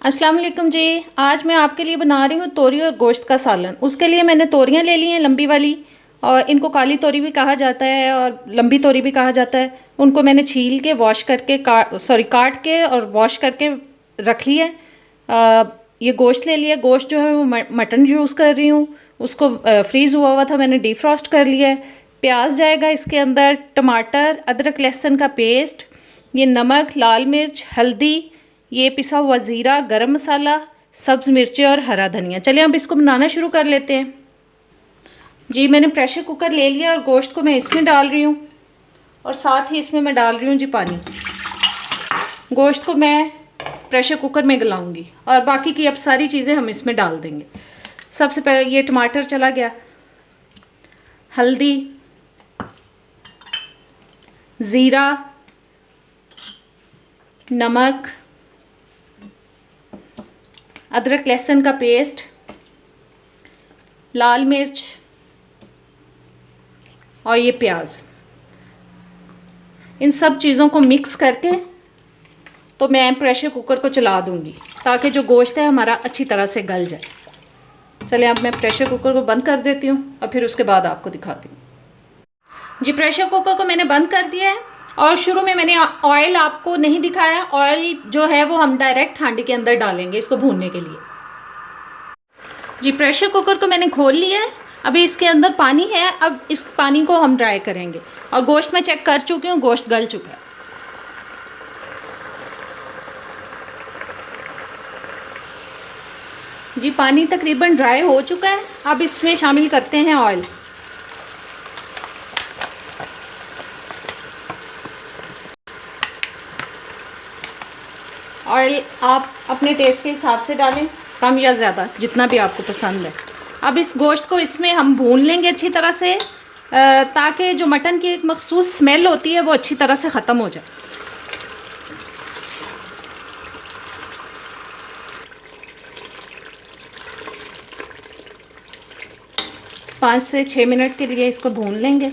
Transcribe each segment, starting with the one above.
अस्सलाम वालेकुम जी। आज मैं आपके लिए बना रही हूँ तोरी और गोश्त का सालन। उसके लिए मैंने तोरियाँ ले ली हैं लंबी वाली, और इनको काली तोरी भी कहा जाता है और लंबी तोरी भी कहा जाता है। उनको मैंने छील के वॉश करके काट के और वॉश करके रख लिया है। ये गोश्त ले लिया। गोश्त जो है वो मटन यूज़ कर रही हूँ, उसको फ्रीज़ हुआ हुआ था, मैंने डीफ्रॉस्ट कर लिया है। प्याज जाएगा इसके अंदर, टमाटर, अदरक लहसुन का पेस्ट, ये नमक, लाल मिर्च, हल्दी, ये पिसा हुआ ज़ीरा, गरम मसाला, सब्ज़ मिर्चें और हरा धनिया। चलिए अब इसको बनाना शुरू कर लेते हैं। जी मैंने प्रेशर कुकर ले लिया और गोश्त को मैं इसमें डाल रही हूँ, और साथ ही इसमें मैं डाल रही हूँ जी पानी। गोश्त को मैं प्रेशर कुकर में गलाऊंगी और बाकी की अब सारी चीज़ें हम इसमें डाल देंगे। सबसे पहले ये टमाटर चला गया, हल्दी, ज़ीरा, नमक, अदरक लहसुन का पेस्ट, लाल मिर्च और ये प्याज। इन सब चीज़ों को मिक्स करके तो मैं प्रेशर कुकर को चला दूंगी ताकि जो गोश्त है हमारा अच्छी तरह से गल जाए। चलिए अब मैं प्रेशर कुकर को बंद कर देती हूँ और फिर उसके बाद आपको दिखाती हूँ। जी प्रेशर कुकर को मैंने बंद कर दिया है, और शुरू में मैंने ऑयल आपको नहीं दिखाया। ऑयल जो है वो हम डायरेक्ट हांडी के अंदर डालेंगे इसको भूनने के लिए। जी प्रेशर कुकर को मैंने खोल लिया है। अभी इसके अंदर पानी है, अब इस पानी को हम ड्राई करेंगे। और गोश्त मैं चेक कर चुकी हूँ, गोश्त गल चुका है। जी पानी तकरीबन ड्राई हो चुका है। अब इसमें शामिल करते हैं ऑयल। ऑयल आप अपने टेस्ट के हिसाब से डालें, कम या ज़्यादा, जितना भी आपको पसंद है। अब इस गोश्त को इसमें हम भून लेंगे अच्छी तरह से, ताकि जो मटन की एक मखसूस स्मेल होती है वो अच्छी तरह से ख़त्म हो जाए। पाँच से 6 मिनट के लिए इसको भून लेंगे।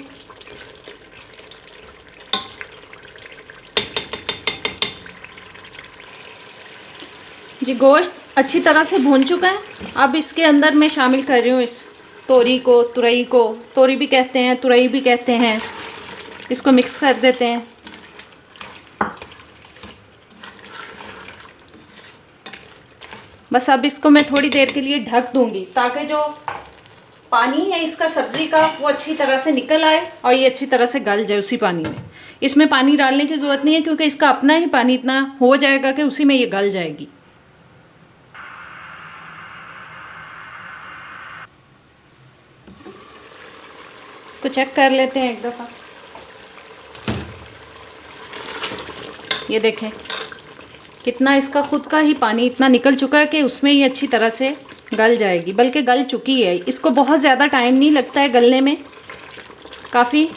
जी गोश्त अच्छी तरह से भून चुका है। अब इसके अंदर मैं शामिल कर रही हूँ इस तोरी को, तुरई को, तोरी भी कहते हैं, तुरई भी कहते हैं। इसको मिक्स कर देते हैं। बस अब इसको मैं थोड़ी देर के लिए ढक दूंगी ताकि जो पानी है इसका सब्ज़ी का वो अच्छी तरह से निकल आए और ये अच्छी तरह से गल जाए उसी पानी में। इसमें पानी डालने की ज़रूरत नहीं है क्योंकि इसका अपना ही पानी इतना हो जाएगा कि उसी में ये गल जाएगी। इसको चेक कर लेते हैं एक दफ़ा। ये देखें कितना इसका खुद का ही पानी इतना निकल चुका है कि उसमें ये अच्छी तरह से गल जाएगी, बल्कि गल चुकी है। इसको बहुत ज़्यादा टाइम नहीं लगता है गलने में, काफ़ी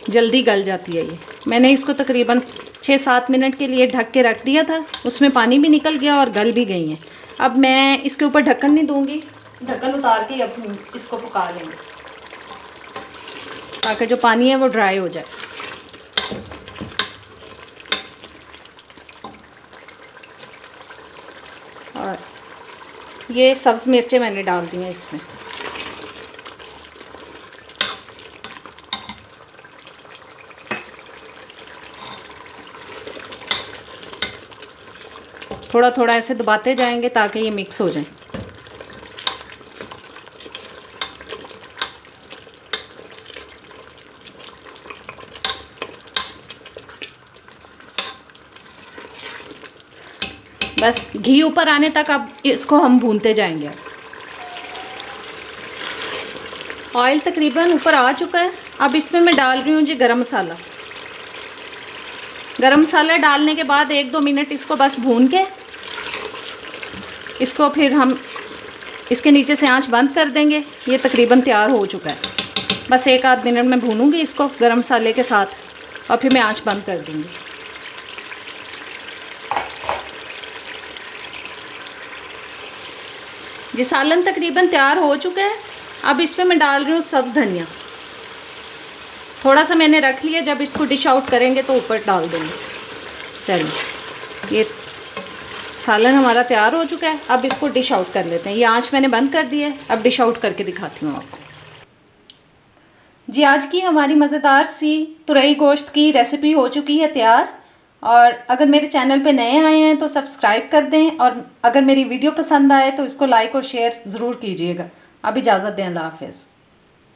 जल्दी गल जाती है ये। मैंने इसको तकरीबन 6-7 मिनट के लिए ढक के रख दिया था, उसमें पानी भी निकल गया और गल भी गई हैं। अब मैं इसके ऊपर ढक्कन नहीं दूंगी, ढक्कन उतार के अब इसको पका लेंगे ताकि जो पानी है वो ड्राई हो जाए। और ये सब्ज़ मिर्चें मैंने डाल दी हैं इसमें। थोड़ा थोड़ा ऐसे दबाते जाएंगे ताकि ये मिक्स हो जाए। बस घी ऊपर आने तक अब इसको हम भूनते जाएंगे। ऑयल तकरीबन ऊपर आ चुका है। अब इसमें मैं डाल रही हूँ जी गरम मसाला। गरम मसाला डालने के बाद 1-2 मिनट इसको बस भून के इसको फिर हम इसके नीचे से आंच बंद कर देंगे। ये तकरीबन तैयार हो चुका है। बस 1-8 मिनट में भूनूंगी इसको गरम मसाले के साथ और फिर मैं आंच बंद कर दूँगी। जी सालन तकरीबन तैयार हो चुका है। अब इसमें मैं डाल रही हूँ सब्ज़ धनिया। थोड़ा सा मैंने रख लिया, जब इसको डिश आउट करेंगे तो ऊपर डाल देंगे। चलिए ये सालन हमारा तैयार हो चुका है। अब इसको डिश आउट कर लेते हैं। ये आंच मैंने बंद कर दी है। अब डिश आउट करके दिखाती हूँ आपको। जी, आज की हमारी मज़ेदार सी तुरई गोश्त की रेसिपी हो चुकी है तैयार। और अगर मेरे चैनल पे नए आए हैं तो सब्सक्राइब कर दें, और अगर मेरी वीडियो पसंद आए तो इसको लाइक और शेयर ज़रूर कीजिएगा। अब इजाज़त दें, अल्लाह हाफ़िज़।